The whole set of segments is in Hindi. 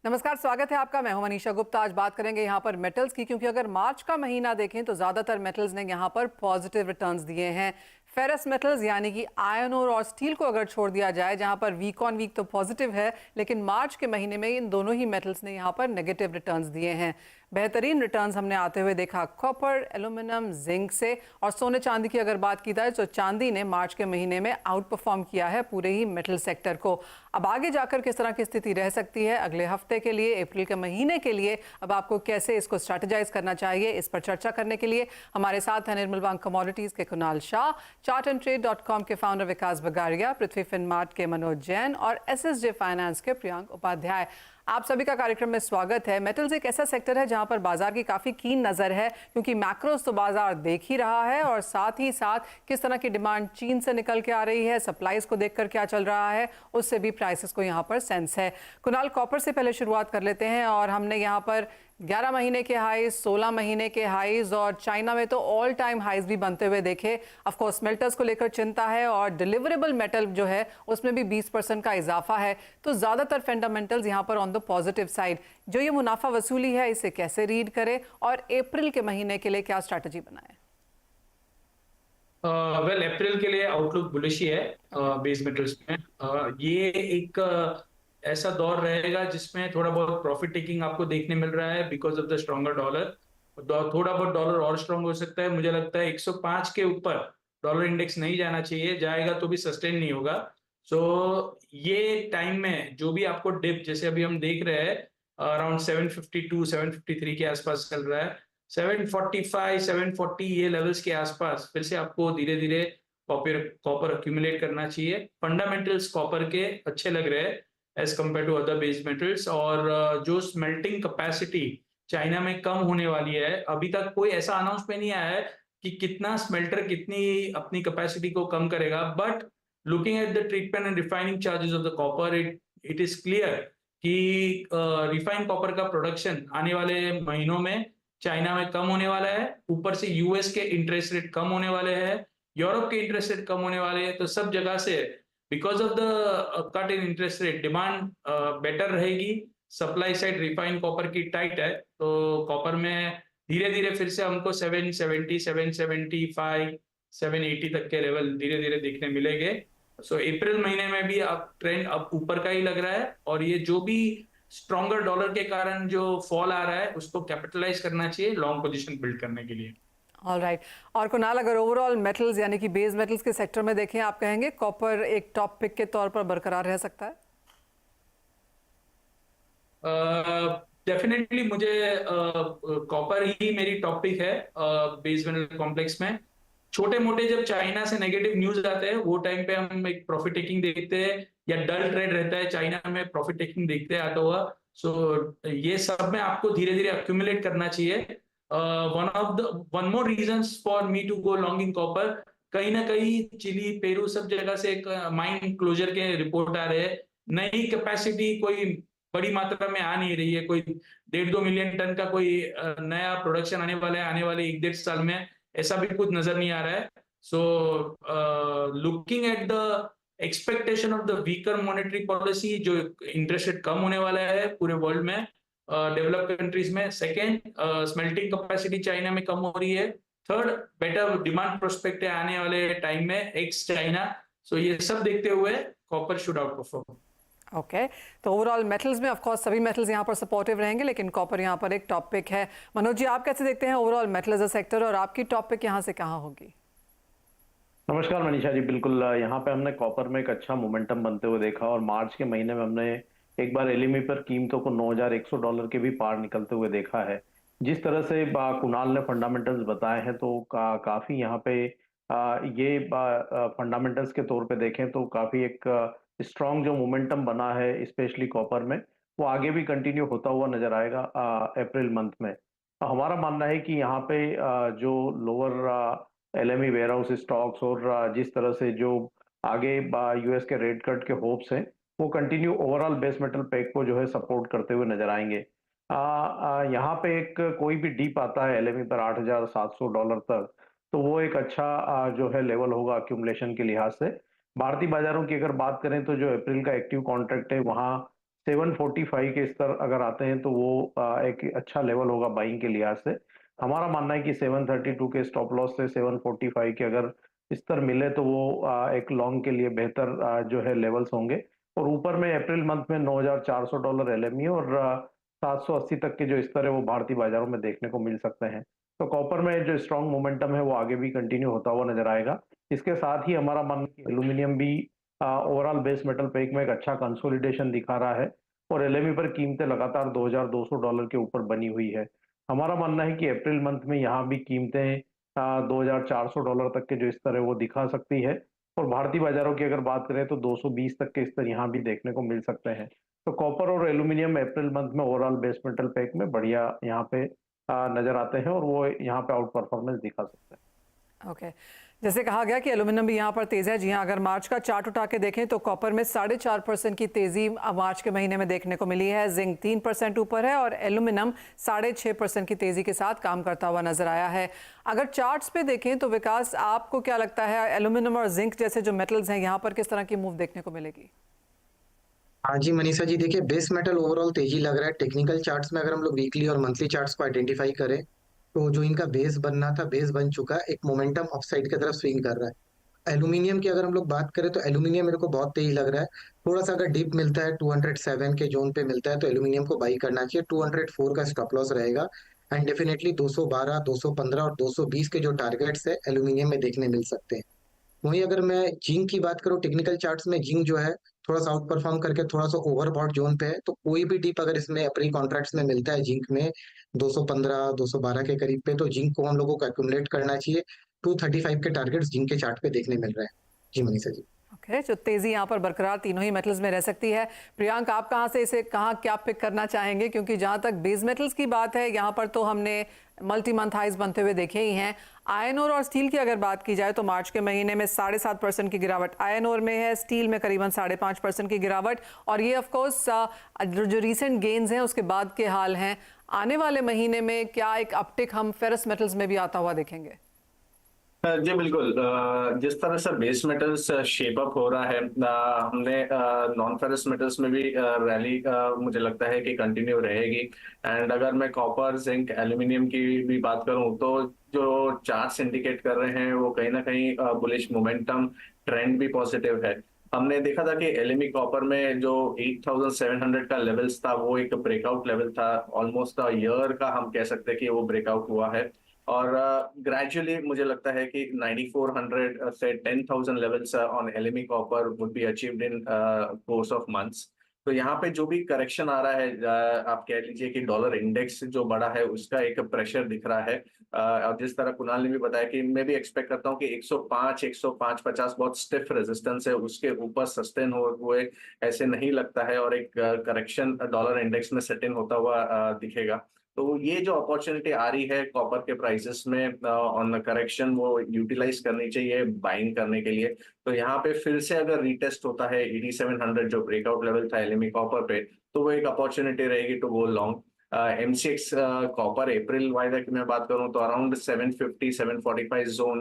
नमस्कार, स्वागत है आपका। मैं हूं मनीषा गुप्ता। आज बात करेंगे यहाँ पर मेटल्स की, क्योंकि अगर मार्च का महीना देखें तो ज़्यादातर मेटल्स ने यहाँ पर पॉजिटिव रिटर्न्स दिए हैं। फेरस मेटल्स यानी कि आयरन ओर और स्टील को अगर छोड़ दिया जाए, जहाँ पर वीक ऑन वीक तो पॉजिटिव है, लेकिन मार्च के महीने में इन दोनों ही मेटल्स ने यहाँ पर नेगेटिव रिटर्न्स दिए हैं। बेहतरीन रिटर्न्स हमने आते हुए देखा कॉपर, एल्यूमिनियम, जिंक से। और सोने चांदी की अगर बात की जाए तो चांदी ने मार्च के महीने में आउट परफॉर्म किया है पूरे ही मेटल सेक्टर को। अब आगे जाकर किस तरह की स्थिति रह सकती है अगले हफ्ते के लिए, अप्रैल के महीने के लिए, अब आपको कैसे इसको स्ट्रेटेजाइज करना चाहिए, इस पर चर्चा करने के लिए हमारे साथ हैं निर्मल बैंक कमोडिटीज के कुणाल शाह, chartandtrade.com के फाउंडर विकास बगारिया, पृथ्वी फिनमार्ट के मनोज जैन और एसएसजे फाइनेंस के प्रियांक उपाध्याय। आप सभी का कार्यक्रम में स्वागत है। मेटल्स एक ऐसा सेक्टर है जहां पर बाजार की काफी कीन नजर है, क्योंकि मैक्रोस तो बाजार देख ही रहा है और साथ ही साथ किस तरह की डिमांड चीन से निकल के आ रही है, सप्लाईज को देखकर क्या चल रहा है, उससे भी प्राइसेस को यहां पर सेंस है। कुणाल, कॉपर से पहले शुरुआत कर लेते हैं। और हमने यहां पर 11 महीने के हाईज, 16 महीने के हाईज और चाइना में तो ऑल टाइम हाईज भी बनते हुए देखे। ऑफ कोर्स स्मेल्टर्स को लेकर चिंता है और डिलीवरेबल मेटल जो है उसमें भी 20% का इजाफा है। तो ज्यादातर फंडामेंटल्स यहाँ पर ऑन द पॉजिटिव साइड। जो ये मुनाफा वसूली है, इसे कैसे रीड करें और अप्रैल के महीने के लिए क्या स्ट्रैटेजी बनाए? वेल, अप्रैल के लिए आउटलुक बुलिश ही है बेस मेटल्स में। ये एक ऐसा दौर रहेगा जिसमें थोड़ा बहुत प्रॉफिट टेकिंग आपको देखने मिल रहा है because of the stronger dollar. थोड़ा बहुत डॉलर और स्ट्रॉन्ग हो सकता है। मुझे लगता है 105 के ऊपर डॉलर इंडेक्स नहीं जाना चाहिए, जाएगा तो भी सस्टेन नहीं होगा। सो ये टाइम में जो भी आपको डिप, जैसे अभी हम देख रहे हैं अराउंड 752 753 के आसपास चल रहा है, 745 740 ये लेवल्स के आसपास फिर से आपको धीरे धीरे कॉपर कॉपर अक्यूमुलेट करना चाहिए। फंडामेंटल्स कॉपर के अच्छे लग रहे हैं as compare to other base metals. और जो स्मेल्टिंग कैपेसिटी चाइना में कम होने वाली है, अभी तक कोई ऐसा अनाउंसमेंट नहीं आया है कि कितना स्मेल्टर कितनी अपनी कैपेसिटी को कम करेगा। But looking at the treatment and refining charges of the copper, it is clear कि रिफाइंड कॉपर का प्रोडक्शन आने वाले महीनों में चाइना में कम होने वाला है। ऊपर से यूएस के इंटरेस्ट रेट कम होने वाले हैं, यूरोप के इंटरेस्ट रेट कम होने वाले हैं। तो सब जगह से because of the cut in interest rate demand better रहेगी। सप्लाई साइड रिफाइंड कॉपर की टाइट है, तो कॉपर में धीरे धीरे फिर से हमको 770 775 780 तक के लेवल धीरे धीरे दिखने मिलेंगे। सो अप्रैल महीने में भी अब ट्रेंड अब ऊपर का ही लग रहा है, और ये जो भी स्ट्रॉन्गर डॉलर के कारण जो फॉल आ रहा है उसको कैपिटलाइज करना चाहिए लॉन्ग पोजीशन बिल्ड करने के लिए। All right. और कुणाल, अगर ओवरऑल मेटल्स यानी कि बेस मेटल्स के सेक्टर में देखें, आप कहेंगे कॉपर एक टॉप पिक के तौर पर बरकरार रह सकता है? डेफिनेटली मुझे कॉपर ही मेरी टॉपिक है बेस मेटल कॉम्प्लेक्स में। छोटे मोटे जब चाइना से नेगेटिव न्यूज आते हैं वो टाइम पे हम एक प्रॉफिट टेकिंग देखते हैं, या डल ट्रेड रहता है चाइना में, प्रॉफिट टेकिंग देखते हैं आता हुआ। सो ये सब में आपको धीरे धीरे अक्यूमुलेट करना चाहिए। One more reasons for me to go long in copper, कहीं ना कहीं चिली पेरू सब जगह से एक माइन क्लोजर के रिपोर्ट आ रहे हैं। नई कैपेसिटी कोई बड़ी मात्रा में आ नहीं रही है, कोई 1.5-2 मिलियन टन का कोई नया प्रोडक्शन आने वाला है आने वाले 1-1.5 साल में, ऐसा भी कुछ नजर नहीं आ रहा है। So looking at the expectation of the weaker monetary policy, जो इंटरेस्ट रेट कम होने वाला है पूरे वर्ल्ड में, डेवलप कंट्रीज में। सेकेंड, स्मेल्टिंग कैपेसिटी चाइना में कम हो रही है। थर्ड, बेटर डिमांड प्रोस्पेक्ट है आने वाले टाइम में एक्स चाइना। सो ये सब देखते हुए copper should out perform. Okay. तो ओवरऑल मेटल्स में ऑफ कोर्स सभी मेटल्स यहाँ पर सपोर्टिव रहेंगे, लेकिन कॉपर यहाँ पर एक टॉप पिक है। मनोज जी, आप कैसे देखते हैं overall metal as a sector, और आपकी टॉप पिक यहाँ से कहाँ होगी? नमस्कार मनीषा जी, बिल्कुल यहाँ पे हमने कॉपर में एक अच्छा मोमेंटम बनते हुए देखा, और मार्च के महीने में हमने एक बार एलईएमई पर कीमतों को $9,100 के भी पार निकलते हुए देखा है। जिस तरह से कुणाल ने फंडामेंटल्स बताए हैं, तो काफी यहाँ पे ये फंडामेंटल्स के तौर पे देखें तो काफी एक स्ट्रॉन्ग जो मोमेंटम बना है स्पेशली कॉपर में, वो आगे भी कंटिन्यू होता हुआ नजर आएगा अप्रैल मंथ में। हमारा मानना है कि यहाँ पे जो lower LME warehouse stocks और जिस तरह से जो आगे यूएस के रेट कट के होप्स हैं, वो continue overall base metal pack को जो है सपोर्ट करते हुए नजर आएंगे। यहाँ पे एक कोई भी डीप आता है एलएमई पर $8,700 तक, तो वो एक अच्छा जो है लेवल होगा अक्यूमुलेशन के लिहाज से। भारतीय बाजारों की अगर बात करें तो जो अप्रैल का एक्टिव कॉन्ट्रैक्ट है, वहाँ 745 के स्तर अगर आते हैं तो वो एक अच्छा लेवल होगा बाइंग के लिहाज से। हमारा मानना है कि 732 के स्टॉप लॉस से 745 के अगर स्तर मिले तो वो एक लॉन्ग के लिए बेहतर जो है लेवल्स होंगे। और ऊपर में अप्रैल मंथ में $9,400 एलएमई और 780 तक के जो स्तर है वो भारतीय बाजारों में देखने को मिल सकते हैं। तो कॉपर में जो स्ट्रॉन्ग मोमेंटम है वो आगे भी कंटिन्यू होता हुआ नजर आएगा। इसके साथ ही हमारा मानना है कि एल्यूमिनियम भी ओवरऑल बेस मेटल पैक में एक अच्छा कंसोलिडेशन दिखा रहा है और एलएमई पर कीमतें लगातार $2,200 के ऊपर बनी हुई है। हमारा मानना है कि अप्रैल मंथ में यहाँ भी कीमतें $2,400 तक के जो स्तर है वो दिखा सकती है और भारतीय बाजारों की अगर बात करें तो 220 तक के स्तर यहाँ भी देखने को मिल सकते हैं। तो कॉपर और एल्यूमिनियम अप्रैल मंथ में ओवरऑल बेस मेटल पैक में बढ़िया यहाँ पे नजर आते हैं और वो यहाँ पे आउट परफॉर्मेंस दिखा सकते हैं। ओके, जैसे कहा गया कि एल्यूमिनियम भी यहाँ पर तेज है। जी हाँ, अगर मार्च का चार्ट उठा के देखें तो कॉपर में 4.5% की तेजी मार्च के महीने में देखने को मिली है। जिंक 3% ऊपर है और एल्यूमिनियम 6.5% की तेजी के साथ काम करता हुआ नजर आया है। अगर चार्ट्स पे देखें तो विकास, आपको क्या लगता है एल्यूमिनियम और जिंक जैसे जो मेटल्स हैं यहाँ पर किस तरह की मूव देखने को मिलेगी? हाँ जी मनीषा जी, देखिए बेस मेटल ओवरऑल तेजी लग रहा है। टेक्निकल चार्ट्स में अगर हम लोग वीकली और मंथली चार्ट्स को आइडेंटिफाई करें तो जो इनका बेस बनना था बेस बन चुका है, एक मोमेंटम अपसाइड की तरफ स्विंग कर रहा है। एल्यूमिनियम की अगर हम लोग बात करें तो एल्यूमिनियम मेरे को बहुत तेज लग रहा है। थोड़ा सा अगर डिप मिलता है 207 के जोन पे मिलता है तो एल्यूमिनियम को बाई करना चाहिए। 204 का स्टॉप लॉस रहेगा एंड डेफिनेटली 212, 215 और 220 के जो टारगेट्स है एल्यूमिनियम में देखने मिल सकते हैं। वहीं अगर मैं जिंक की बात करूं, टेक्निकल चार्ट्स में जिंक जो है थोड़ा सा आउट परफॉर्म करके थोड़ा सा ओवरबॉट जोन पे है। तो कोई भी डिप अगर इसमें अप्रैल कॉन्ट्रैक्ट्स में मिलता है जिंक में 215 212 के करीब पे, तो जिंक को हम लोगों को एक्यूमुलेट करना चाहिए। 235 के टारगेट्स जिंक के चार्ट पे देखने मिल रहे हैं। जी मनीषा जी। ओके, जो तेजी यहाँ पर बरकरार तीनों ही मेटल्स में रह सकती है। प्रियांक, आप कहाँ से इसे कहाँ क्या पिक करना चाहेंगे? क्योंकि जहाँ तक बेस मेटल्स की बात है यहाँ पर तो हमने मल्टी मंथ हाइज बनते हुए देखे ही हैं। आयरन ओर और स्टील की अगर बात की जाए तो मार्च के महीने में 7.5% की गिरावट आयरन ओर में है, स्टील में करीबन 5.5% की गिरावट। और ये ऑफकोर्स जो रीसेंट गेन्स हैं उसके बाद के हाल हैं। आने वाले महीने में क्या एक अपटिक हम फेरस मेटल्स में भी आता हुआ देखेंगे? जी बिल्कुल। जिस तरह से बेस मेटल्स शेप अप हो रहा है, हमने नॉन फेरस मेटल्स में भी रैली मुझे लगता है कि कंटिन्यू रहेगी। एंड अगर मैं कॉपर, जिंक, एल्यूमिनियम की भी बात करूं तो जो चार्ट्स इंडिकेट कर रहे हैं वो कहीं ना कहीं बुलिश मोमेंटम, ट्रेंड भी पॉजिटिव है। हमने देखा था कि एलएमई कॉपर में जो 8700 का लेवल्स था वो एक ब्रेकआउट लेवल था। ऑलमोस्ट अ ईयर का हम कह सकते हैं कि वो ब्रेकआउट हुआ है और ग्रेजुअली मुझे लगता है कि 9400 से 10,000 levels on LME copper would be achieved in course of months. तो यहाँ पे जो भी करेक्शन आ रहा है, आप कह लीजिए कि डॉलर इंडेक्स जो बढ़ा है उसका एक प्रेशर दिख रहा है। और जिस तरह कुणाल ने भी बताया कि मैं भी एक्सपेक्ट करता हूँ कि 105, 105.50 बहुत स्टिफ रेजिस्टेंस है, उसके ऊपर सस्टेन हुए ऐसे नहीं लगता है और एक करेक्शन डॉलर इंडेक्स में सेट इन होता हुआ दिखेगा। तो ये जो अपॉर्चुनिटी आ रही है कॉपर के प्राइसेस में ऑन करेक्शन, वो यूटिलाइज करनी चाहिए बाइंग करने के लिए। तो यहाँ पे फिर से अगर रीटेस्ट होता है 8700 जो ब्रेकआउट लेवल था एलएमई कॉपर पे, तो वो एक अपॉर्चुनिटी रहेगी to go long. MCX copper अप्रैल वायदा की मैं बात करूं तो अराउंड 750 745 जोन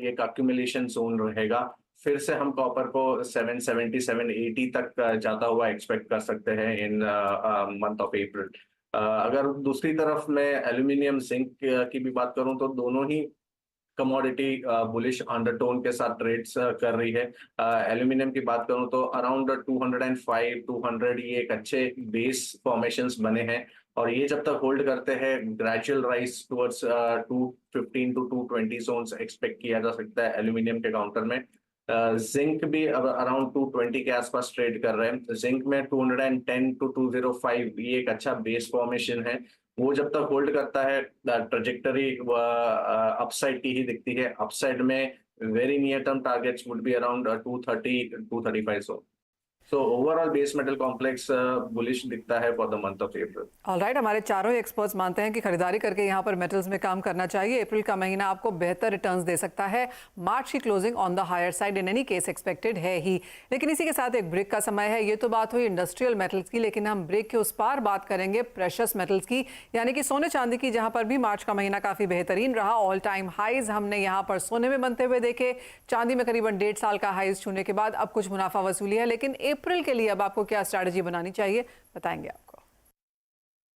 एक अक्यूमुलेशन जोन रहेगा। फिर से हम कॉपर को 770 780 तक जाता हुआ एक्सपेक्ट कर सकते हैं इन मंथ ऑफ अप्रैल। अगर दूसरी तरफ मैं एल्यूमिनियम, जिंक की भी बात करूं तो दोनों ही कमोडिटी बुलिश अंडरटोन के साथ ट्रेड्स कर रही है। एल्यूमिनियम की बात करूं तो अराउंड 205 200 ये एक अच्छे बेस फॉर्मेशंस बने हैं और ये जब तक होल्ड करते हैं gradual rise towards 215 to 220 zones expect किया जा सकता है एल्यूमिनियम के काउंटर में। जिंक भी अब अराउंड 220 के आसपास ट्रेड कर रहे हैं। जिंक में 210 टू 205 ये एक अच्छा बेस फॉर्मेशन है। वो जब तक होल्ड करता है ट्रेजेक्टरी अपसाइड की ही दिखती है। अपसाइड में very near term targets would be around 230 235 zone. So overall base metal complex bullish दिखता है for the month of April. Alright, हमारे चारों एक्सपर्ट्स मानते हैं कि खरीदारी करके यहाँ पर मेटल्स में काम करना चाहिए। अप्रैल का महीना आपको बेहतर रिटर्न्स दे सकता है। मार्च की closing on the higher side in any case expected है ही। लेकिन इसी के साथ एक ब्रेक का समय है। ये तो बात हुई इंडस्ट्रियल मेटल्स की, लेकिन हम ब्रेक के उस पार बात करेंगे प्रेशस मेटल्स की, यानी कि सोने चांदी की, जहाँ पर भी मार्च का महीना काफ़ी बेहतरीन रहा। ऑल टाइम हाइज हमने यहाँ पर सोने में बनते हुए देखे। चांदी में करीबन 1.5 साल का हाइज छूने के बाद अब कुछ मुनाफा वसूली है, लेकिन अप्रैल के लिए अब आपको क्या स्ट्रैटेजी बनानी चाहिए, बताएंगे आपको।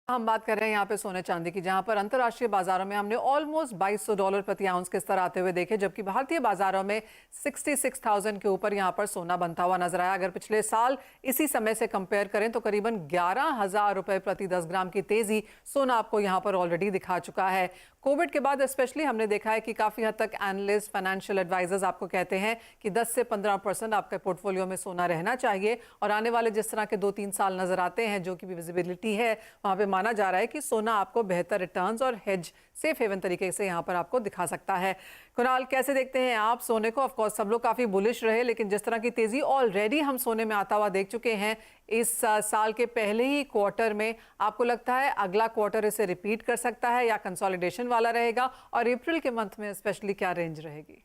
हम बात कर रहे हैं यहाँ पे सोने चांदी की, जहां पर अंतर्राष्ट्रीय बाजारों में हमने ऑलमोस्ट $2200 प्रति आउंस के स्तर आते हुए देखे, जबकि भारतीय बाजारों में 66,000 के ऊपर यहाँ पर सोना बनता हुआ नजर आया। अगर पिछले साल इसी समय से कंपेयर करें तो करीबन 11,000 रुपए प्रति 10 ग्राम की तेजी सोना आपको यहाँ पर ऑलरेडी दिखा चुका है। कोविड के बाद स्पेशली हमने देखा है कि काफी हद तक एनालिस्ट, फाइनेंशियल एडवाइजर्स आपको कहते हैं कि 10 से 15% आपके पोर्टफोलियो में सोना रहना चाहिए, और आने वाले जिस तरह के 2-3 साल नजर आते हैं जो कि विजिबिलिटी है, वहां पे माना जा रहा है कि सोना आपको बेहतर रिटर्न्स और हेज सेफ हेवन तरीके से यहाँ पर आपको दिखा सकता है। कुणाल, कैसे देखते हैं आप सोने को? ऑफ कोर्स सब लोग काफी बुलिश रहे, लेकिन जिस तरह की तेजी ऑलरेडी हम सोने में आता हुआ देख चुके हैं इस साल के पहले ही क्वार्टर में, आपको लगता है अगला क्वार्टर इसे रिपीट कर सकता है या कंसोलिडेशन वाला रहेगा, और अप्रैल के मंथ में स्पेशली क्या रेंज रहेगी?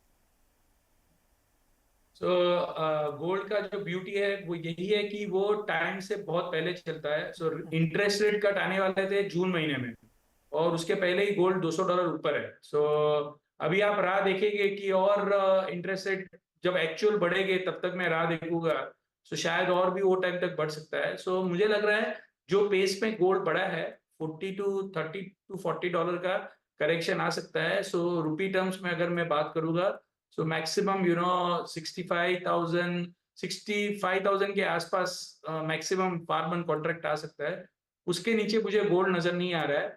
गोल्ड का जो ब्यूटी है वो यही है कि वो टाइम से बहुत पहले चलता है। इंटरेस्ट रेट कट आने वाले थे जून महीने में, और उसके पहले ही गोल्ड $200 ऊपर है। अभी आप राह देखेंगे कि और इंटरेस्ट रेट जब एक्चुअल बढ़ेंगे तब तक मैं राह देखूंगा, शायद और भी वो टाइम तक बढ़ सकता है। मुझे लग रहा है जो पेस में गोल्ड बढ़ा है, 30 to 40 डॉलर का करेक्शन आ सकता है। रुपी टर्म्स में अगर मैं बात करूंगा, मैक्सिमम 65,000 के आसपास मैक्सिमम फार्मन कॉन्ट्रैक्ट आ सकता है। उसके नीचे मुझे गोल्ड नजर नहीं आ रहा है।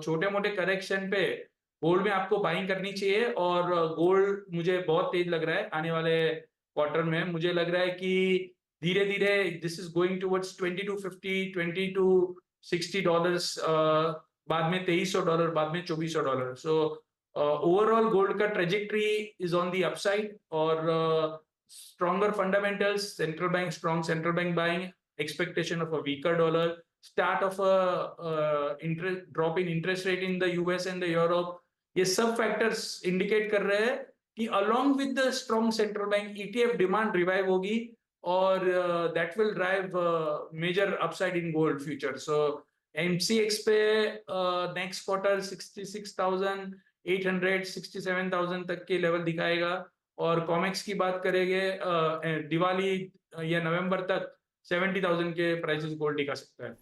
छोटे मोटे करेक्शन पे गोल्ड में आपको बाइंग करनी चाहिए, और गोल्ड मुझे बहुत तेज लग रहा है आने वाले क्वार्टर में। मुझे लग रहा है कि धीरे धीरे this is going towards 2250, 2260 dollars, बाद में $2300, बाद में $2400। ओवरऑल गोल्ड का trajectory is on the upside, और stronger fundamentals, strong central bank buying, expectation of a weaker dollar, start of drop in interest rate in the US and the Europe, ये सब फैक्टर्स इंडिकेट कर रहे हैं कि along with the strong central bank ETF demand revive होगी, और that will drive major upside in gold future. MCX पे नेक्स्ट क्वार्टर 66,800, 67,000 तक के लेवल दिखाएगा, और कॉमेक्स की बात करेंगे दिवाली या नवंबर तक 70,000 के प्राइसेस गोल्ड दिखा सकता है।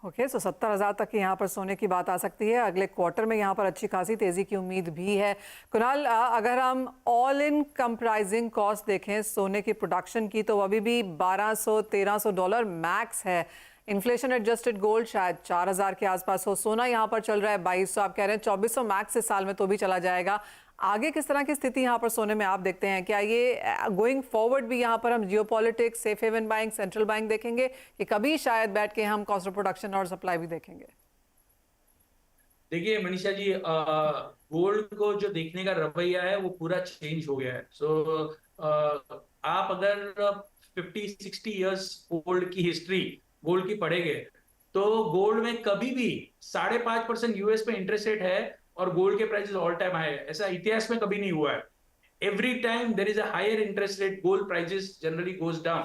ओके, 70,000 तक की यहाँ पर सोने की बात आ सकती है। अगले क्वार्टर में यहाँ पर अच्छी खासी तेजी की उम्मीद भी है। कुणाल, अगर हम ऑल इन कंप्राइजिंग कॉस्ट देखें सोने की प्रोडक्शन की, तो अभी भी $1200-1300 मैक्स है। इन्फ्लेशन एडजस्टेड गोल्ड शायद 4,000 के आसपास हो। सोना यहाँ पर चल रहा है 2200, आप कह रहे हैं 2400 मैक्स इस साल में तो भी चला जाएगा। आगे किस तरह की स्थिति यहाँ पर सोने में आप देखते हैं? क्या ये गोइंग फॉरवर्ड भी यहाँ पर हम geopolitics, safe haven buying, central bank देखेंगे, कि कभी शायद बैठ के हम कॉस्ट ऑफ प्रोडक्शन और सप्लाई भी देखेंगे? देखिए मनीषा जी, गोल्ड को जो देखने का रवैया है वो पूरा चेंज हो गया है। आप अगर 50-60 इयर्स ओल्ड की हिस्ट्री गोल्ड की पढ़ेंगे, तो गोल्ड में कभी भी 5.5% यूएस में इंटरेस्ट रेट है और गोल्ड के प्राइसेस ऑल टाइम हाई है। ऐसा इतिहास में कभी नहीं हुआ है। Every time there is a higher interest rate, gold prices generally goes down,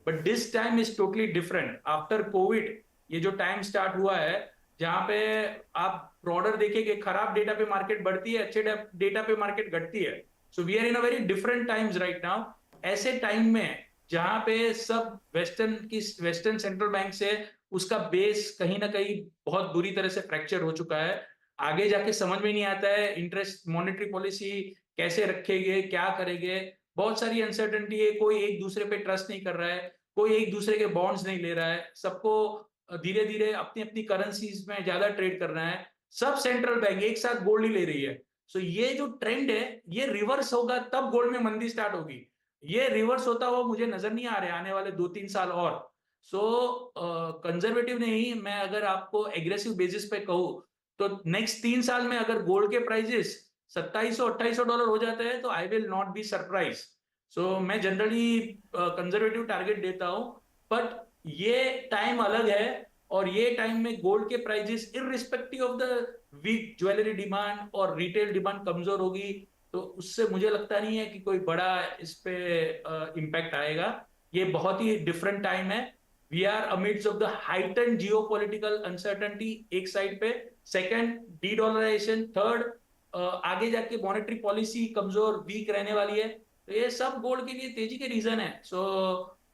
but this time is totally different. After COVID ये जो टाइम स्टार्ट हुआ है, जहां पे आप ब्रॉडर देखेंगे, खराब डेटा पे मार्केट बढ़ती है, अच्छे डेटा पे मार्केट घटती है। So we are in a very different times right now. ऐसे टाइम में जहां पे सब वेस्टर्न सेंट्रल बैंक से उसका बेस कहीं ना कहीं बहुत बुरी तरह से फ्रैक्चर हो चुका है, आगे जाके समझ में नहीं आता है इंटरेस्ट मॉनेटरी पॉलिसी कैसे रखेंगे, क्या करेंगे। बहुत सारी अनसर्टेनिटी है, कोई एक दूसरे पे ट्रस्ट नहीं कर रहा है, कोई एक दूसरे के बॉन्ड्स नहीं ले रहा है, सबको धीरे धीरे अपनी अपनी करेंसीज में ज्यादा ट्रेड करना है। सब सेंट्रल बैंक एक साथ गोल्ड ही ले रही है। ये जो ट्रेंड है ये रिवर्स होगा, तब गोल्ड में मंदी स्टार्ट होगी। ये रिवर्स होता हुआ मुझे नजर नहीं आ रहा है आने वाले 2-3 साल और। कंजर्वेटिव नहीं, मैं अगर आपको एग्रेसिव बेसिस पे कहूँ तो नेक्स्ट 3 साल में अगर गोल्ड के प्राइसेस $2700-2800 हो जाते हैं तो I will not be surprise. मैं जनरली कंजर्वेटिव टारगेट देता हूं, बट ये टाइम अलग है, और ये टाइम में गोल्ड के prices irrespective of the weak jewellery demand और रिटेल डिमांड कमजोर होगी, तो उससे मुझे लगता नहीं है कि कोई बड़ा इस पे इम्पैक्ट आएगा। ये बहुत ही डिफरेंट टाइम है। We are amidst of the heightened geopolitical uncertainty एक साइड पे, सेकंड डी डॉलराइजेशन, थर्ड आगे जाके मॉनेटरी पॉलिसी कमजोर वीक रहने वाली है। तो ये सब गोल्ड के लिए तेजी के रीजन है।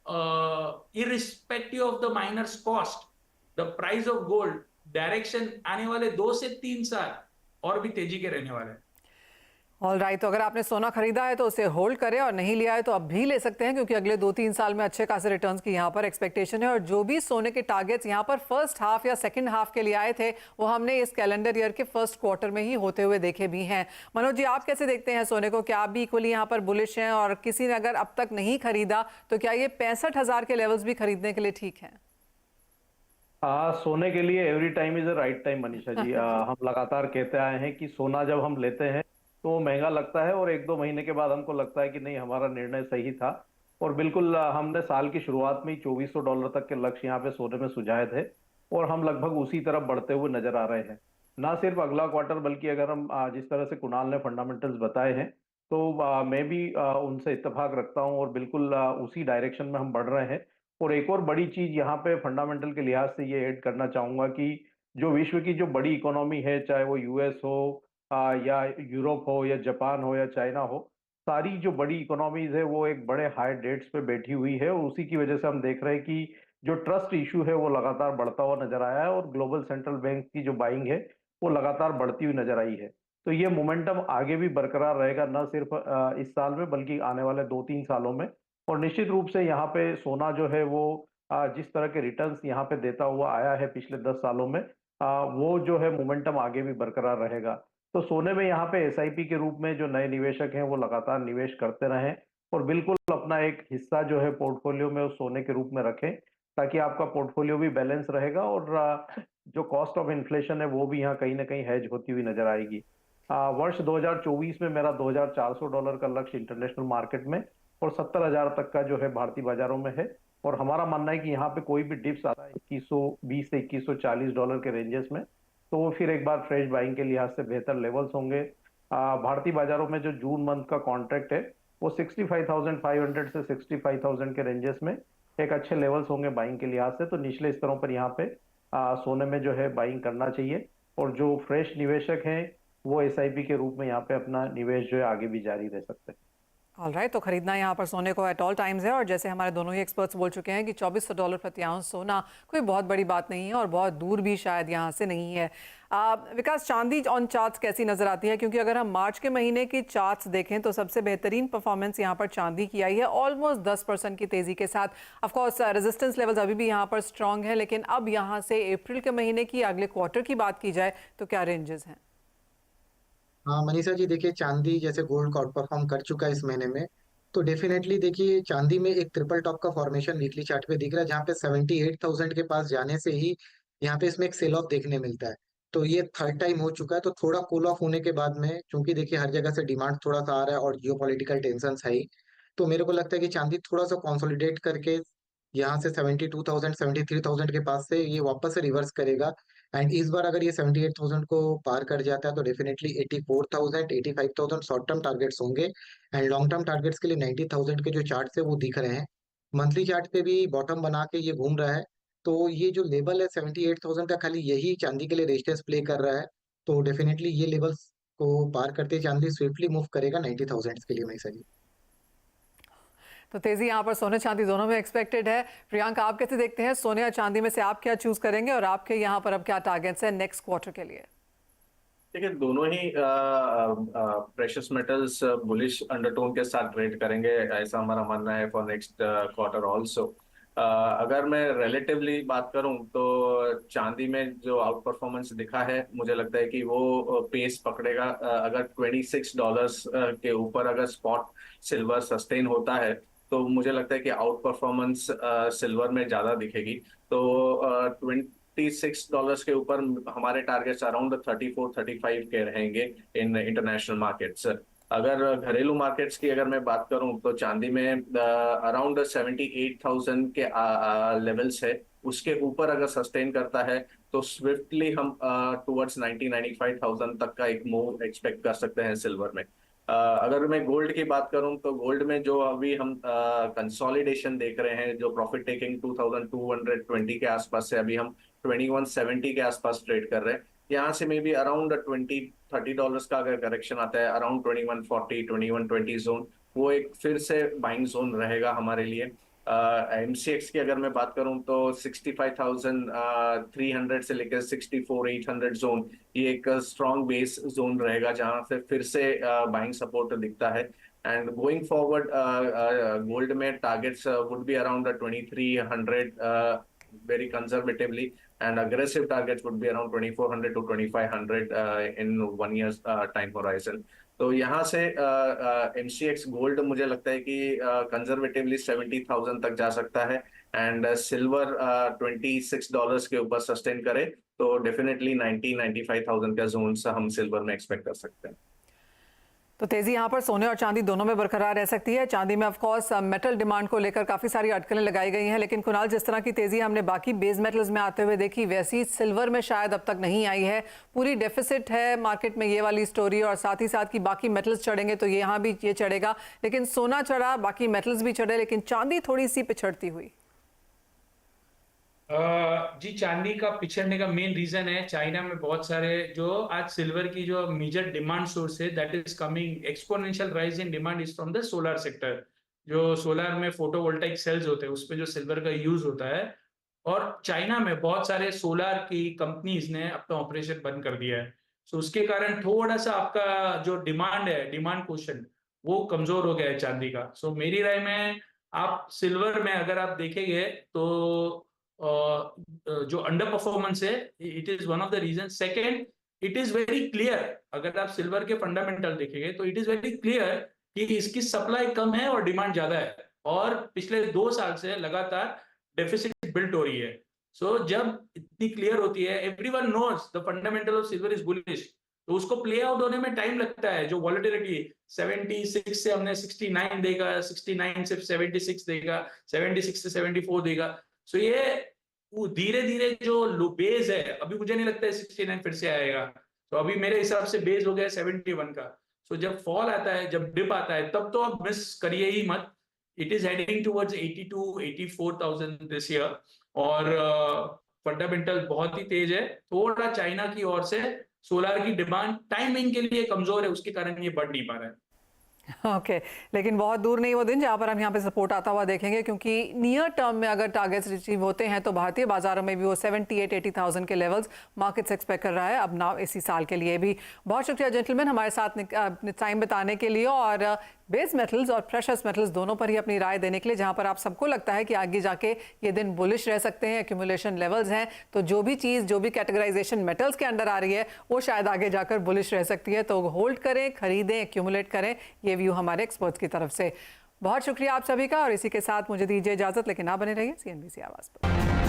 irrespective of the miner's cost, the price of gold direction आने वाले 2 से 3 साल और भी तेजी के रहने वाले हैं। ऑल राइट, तो अगर आपने सोना खरीदा है तो उसे होल्ड करें और नहीं लिया है तो अब भी ले सकते हैं, क्योंकि अगले 2-3 साल में अच्छे खासे रिटर्न्स की यहाँ पर एक्सपेक्टेशन है। और जो भी सोने के टारगेट्स यहाँ पर फर्स्ट हाफ या सेकंड हाफ के लिए आए थे वो हमने इस कैलेंडर ईयर के फर्स्ट क्वार्टर में ही होते हुए देखे भी हैं। मनोज जी, आप कैसे देखते हैं सोने को? क्या आप भी इक्वली यहाँ पर बुलिश हैं? और किसी ने अगर अब तक नहीं खरीदा तो क्या ये 65,000 के लेवल्स भी खरीदने के लिए ठीक है? सोने के लिए every time is a right time Manisha ji. हम लगातार कहते आए हैं कि सोना जब हम लेते हैं तो महंगा लगता है और 1-2 महीने के बाद हमको लगता है कि नहीं, हमारा निर्णय सही था। और बिल्कुल हमने साल की शुरुआत में ही $2400 तक के लक्ष्य यहाँ पे सोने में सुझाए थे और हम लगभग उसी तरफ बढ़ते हुए नजर आ रहे हैं। ना सिर्फ अगला क्वार्टर, बल्कि अगर हम जिस तरह से कुणाल ने फंडामेंटल्स बताए हैं तो मैं भी उनसे इत्तेफाक रखता हूँ और बिल्कुल उसी डायरेक्शन में हम बढ़ रहे हैं। और एक और बड़ी चीज यहाँ पे फंडामेंटल के लिहाज से ये ऐड करना चाहूंगा कि जो विश्व की जो बड़ी इकोनॉमी है, चाहे वो यूएस हो या यूरोप हो या जापान हो या चाइना हो, सारी जो बड़ी इकोनॉमीज है वो एक बड़े हाई डेट्स पे बैठी हुई है। और उसी की वजह से हम देख रहे हैं कि जो ट्रस्ट इशू है वो लगातार बढ़ता हुआ नजर आया है और ग्लोबल सेंट्रल बैंक की जो बाइंग है वो लगातार बढ़ती हुई नजर आई है। तो ये मोमेंटम आगे भी बरकरार रहेगा, न सिर्फ इस साल में बल्कि आने वाले 2-3 सालों में। और निश्चित रूप से यहाँ पे सोना जो है वो जिस तरह के रिटर्न्स यहाँ पे देता हुआ आया है पिछले 10 सालों में, वो जो है मोमेंटम आगे भी बरकरार रहेगा। तो सोने में यहाँ पे एसआईपी के रूप में जो नए निवेशक हैं वो लगातार निवेश करते रहें और बिल्कुल अपना एक हिस्सा जो है पोर्टफोलियो में उस सोने के रूप में रखें, ताकि आपका पोर्टफोलियो भी बैलेंस रहेगा और जो कॉस्ट ऑफ इन्फ्लेशन है वो भी यहाँ कहीं ना कहीं हेज होती हुई नजर आएगी। वर्ष 2024 में मेरा $2,400 का लक्ष्य इंटरनेशनल मार्केट में और 70,000 तक का जो है भारतीय बाजारों में है। और हमारा मानना है कि यहाँ पे कोई भी डिप्स आता है $2120 से $2140 के रेंजेस में, तो वो फिर एक बार फ्रेश बाइंग के लिहाज से बेहतर लेवल्स होंगे। भारतीय बाजारों में जो जून मंथ का कॉन्ट्रैक्ट है वो 65,500 से 65,000 के रेंजेस में एक अच्छे लेवल्स होंगे बाइंग के लिहाज से। तो निचले स्तरों पर यहाँ पे सोने में जो है बाइंग करना चाहिए और जो फ्रेश निवेशक हैं वो एसआईपी के रूप में यहाँ पे अपना निवेश जो है आगे भी जारी रह सकते हैं। ऑल राइट, तो खरीदना यहाँ पर सोने को एट ऑल टाइम्स है। और जैसे हमारे दोनों ही एक्सपर्ट्स बोल चुके हैं कि $2400 प्रति आउंस सोना कोई बहुत बड़ी बात नहीं है और बहुत दूर भी शायद यहाँ से नहीं है। विकास, चांदी ऑन चार्ट्स कैसी नजर आती है? क्योंकि अगर हम मार्च के महीने की चार्ट्स देखें तो सबसे बेहतरीन परफॉर्मेंस यहाँ पर चांदी की आई है, ऑलमोस्ट 10% की तेजी के साथ। ऑफकोर्स रेजिस्टेंस लेवल्स अभी भी यहाँ पर स्ट्रांग है, लेकिन अब यहाँ से अप्रैल के महीने की अगले क्वार्टर की बात की जाए तो क्या रेंजेस हैं? हाँ मनीषा जी, देखिए चांदी जैसे गोल्ड का आउट परफॉर्म कर चुका है इस महीने में, तो डेफिनेटली देखिए चांदी में एक ट्रिपल टॉप का फॉर्मेशन वीकली चार्ट पे दिख रहा है, जहाँ पे 78,000 के पास जाने से ही यहाँ पे इसमें एक सेल ऑफ देखने मिलता है। तो ये थर्ड टाइम हो चुका है। तो थोड़ा कूल ऑफ होने के बाद में, क्योंकि देखिए हर जगह से डिमांड थोड़ा सा आ रहा है और जियो पॉलिटिकल टेंशन है ही, तो मेरे को लगता है कि चांदी थोड़ा सा कॉन्सोलिडेट करके यहाँ से 72,000 73,000 के पास से ये वापस से रिवर्स करेगा। एंड इस बार अगर ये 78,000 को पार कर जाता है तो डेफिनेटली 84,000 85,000 शॉर्ट टर्म टारगेट्स होंगे। एंड लॉन्ग टर्म टारगेट्स के लिए 90,000 के जो चार्ट है वो दिख रहे हैं। मंथली चार्ट पे भी बॉटम बना के ये घूम रहा है। तो ये जो लेवल है 78,000 का, खाली यही चांदी के लिए रेजिस्टेंस प्ले कर रहा है। तो डेफिनेटली ये लेवल्स को पार करते चांदी स्विफ्टली मूव करेगा 90,000 के लिए, मैं सही। तो तेजी यहाँ पर सोने चांदी दोनों में एक्सपेक्टेड है। प्रियंका, आप कैसे देखते हैं? सोने या चांदी में से आप क्या चूज करेंगे और आपके यहाँ पर अब क्या टारगेट्स हैं नेक्स्ट क्वार्टर के लिए? देखिए, दोनों ही प्रेशियस मेटल्स बुलिश अंडरटोन के साथ ट्रेड करेंगे, ऐसा हमारा मानना है फॉर नेक्स्ट क्वार्टर ऑल्सो। अगर मैं रिलेटिवली बात करूं तो चांदी में जो आउट परफॉर्मेंस दिखा है, मुझे लगता है कि वो पेस पकड़ेगा। अगर $26 के ऊपर अगर स्पॉट सिल्वर सस्टेन होता है तो मुझे लगता है कि आउट परफॉर्मेंस सिल्वर में ज्यादा दिखेगी। तो $26 के ऊपर हमारे टारगेट्स अराउंड 34-35 के रहेंगे इन इंटरनेशनल मार्केट्स। अगर घरेलू मार्केट्स की अगर मैं बात करूं तो चांदी में अराउंड 78,000 के लेवल्स है, उसके ऊपर अगर सस्टेन करता है तो स्विफ्टली हम टुवर्ड्स 90-95,000 तक का एक मूव एक्सपेक्ट कर सकते हैं सिल्वर में। अगर मैं गोल्ड की बात करूं तो गोल्ड में जो अभी हम कंसोलिडेशन देख रहे हैं, जो प्रॉफिट टेकिंग 2220 के आसपास से अभी हम 2170 के आसपास ट्रेड कर रहे हैं। यहाँ से मे बी अराउंड $20-30 का अगर करेक्शन आता है, अराउंड 2140 2120 जोन, वो एक फिर से बाइंग जोन रहेगा हमारे लिए। MCX की अगर मैं बात करूं तो 65,300 से लेकर 64,800 जोन, ये एक स्ट्रॉन्ग बेस जोन रहेगा जहां से फिर से बाइंग सपोर्ट दिखता है। एंड गोइंग फॉरवर्ड गोल्ड में targets would be around 2,300 very conservatively, and aggressive targets would be around 2,400 to 2,500 in 1 year's time horizon. तो यहाँ से MCX गोल्ड मुझे लगता है कि कंजर्वेटिवली 70,000 तक जा सकता है, एंड सिल्वर $26 के ऊपर सस्टेन करे तो डेफिनेटली 90-95,000 का जोन हम सिल्वर में एक्सपेक्ट कर सकते हैं। तो तेजी यहाँ पर सोने और चांदी दोनों में बरकरार रह सकती है। चांदी में ऑफ कोर्स मेटल डिमांड को लेकर काफ़ी सारी अटकलें लगाई गई हैं, लेकिन कुणाल, जिस तरह की तेजी हमने बाकी बेस मेटल्स में आते हुए देखी, वैसी सिल्वर में शायद अब तक नहीं आई है। पूरी डेफिसिट है मार्केट में, ये वाली स्टोरी, और साथ ही साथ की बाकी मेटल्स चढ़ेंगे तो यहाँ भी ये चढ़ेगा, लेकिन सोना चढ़ा, बाकी मेटल्स भी चढ़े, लेकिन चांदी थोड़ी सी पिछड़ती हुई। जी, चांदी का पिछड़ने का मेन रीजन है चाइना में बहुत सारे जो आज सिल्वर की जो मेजर डिमांड सोर्स है, that is coming exponential rise in demand is from the solar sector. जो सोलर में फोटोवोल्टाइक सेल्स होते हैं उसमें जो सिल्वर का यूज होता है, और चाइना में बहुत सारे सोलर की कंपनीज ने अपना ऑपरेशन बंद कर दिया है। सो उसके कारण थोड़ा सा आपका जो डिमांड है, डिमांड क्वेश्चन, वो कमजोर हो गया है चांदी का। सो मेरी राय में आप सिल्वर में अगर आप देखेंगे तो जो अंडर परफॉर्मेंस है, it is one of the reason. Second, it is very clear, अगर आप सिल्वर के फंडामेंटल देखेंगे तो इट इज वेरी क्लियर कि इसकी सप्लाई कम है और डिमांड ज्यादा है, और पिछले 2 साल से लगातार डेफिसिट बिल्ट हो रही है। सो जब इतनी क्लियर होती है, everyone knows the fundamental of silver is bullish, तो उसको प्ले आउट होने में टाइम लगता है। जो वॉलेटिलिटी 76 से हमने 69 देगा, 69 से 76 देगा, 76 से 74 देगा। सो ये धीरे धीरे जो बेस है, अभी मुझे नहीं लगता है 69 फिर से आएगा। तो अभी मेरे हिसाब से बेस हो गया 71 का। सो जब फॉल आता है, जब डिप आता है, तब तो आप मिस करिए ही मत। It is heading towards 82-84,000 this year, और फंडामेंटल बहुत ही तेज है। थोड़ा चाइना की ओर से सोलर की डिमांड टाइमिंग के लिए कमजोर है, उसके कारण ये बढ़ नहीं पा रहा है। ओके लेकिन बहुत दूर नहीं वो दिन जहां पर हम यहाँ पे सपोर्ट आता हुआ देखेंगे, क्योंकि नियर टर्म में अगर टारगेट्स अचीव होते हैं तो भारतीय बाजारों में भी वो 78-80,000 के लेवल्स मार्केट्स एक्सपेक्ट कर रहा है अब ना, इसी साल के लिए भी। बहुत शुक्रिया जेंटलमैन हमारे साथ टाइम बिताने के लिए, और बेस मेटल्स और प्रेशस मेटल्स दोनों पर ही अपनी राय देने के लिए, जहां पर आप सबको लगता है कि आगे जाके ये दिन बुलिश रह सकते हैं, एक्यूमुलेशन लेवल्स हैं, तो जो भी चीज़, जो भी कैटेगराइजेशन मेटल्स के अंडर आ रही है वो शायद आगे जाकर बुलिश रह सकती है। तो होल्ड करें, खरीदें, एक्यूमुलेट करें, ये व्यू हमारे एक्सपर्ट्स की तरफ से। बहुत शुक्रिया आप सभी का, और इसी के साथ मुझे दीजिए इजाज़त, लेकिन आप बने रहिए CNBC आवाज़ पर।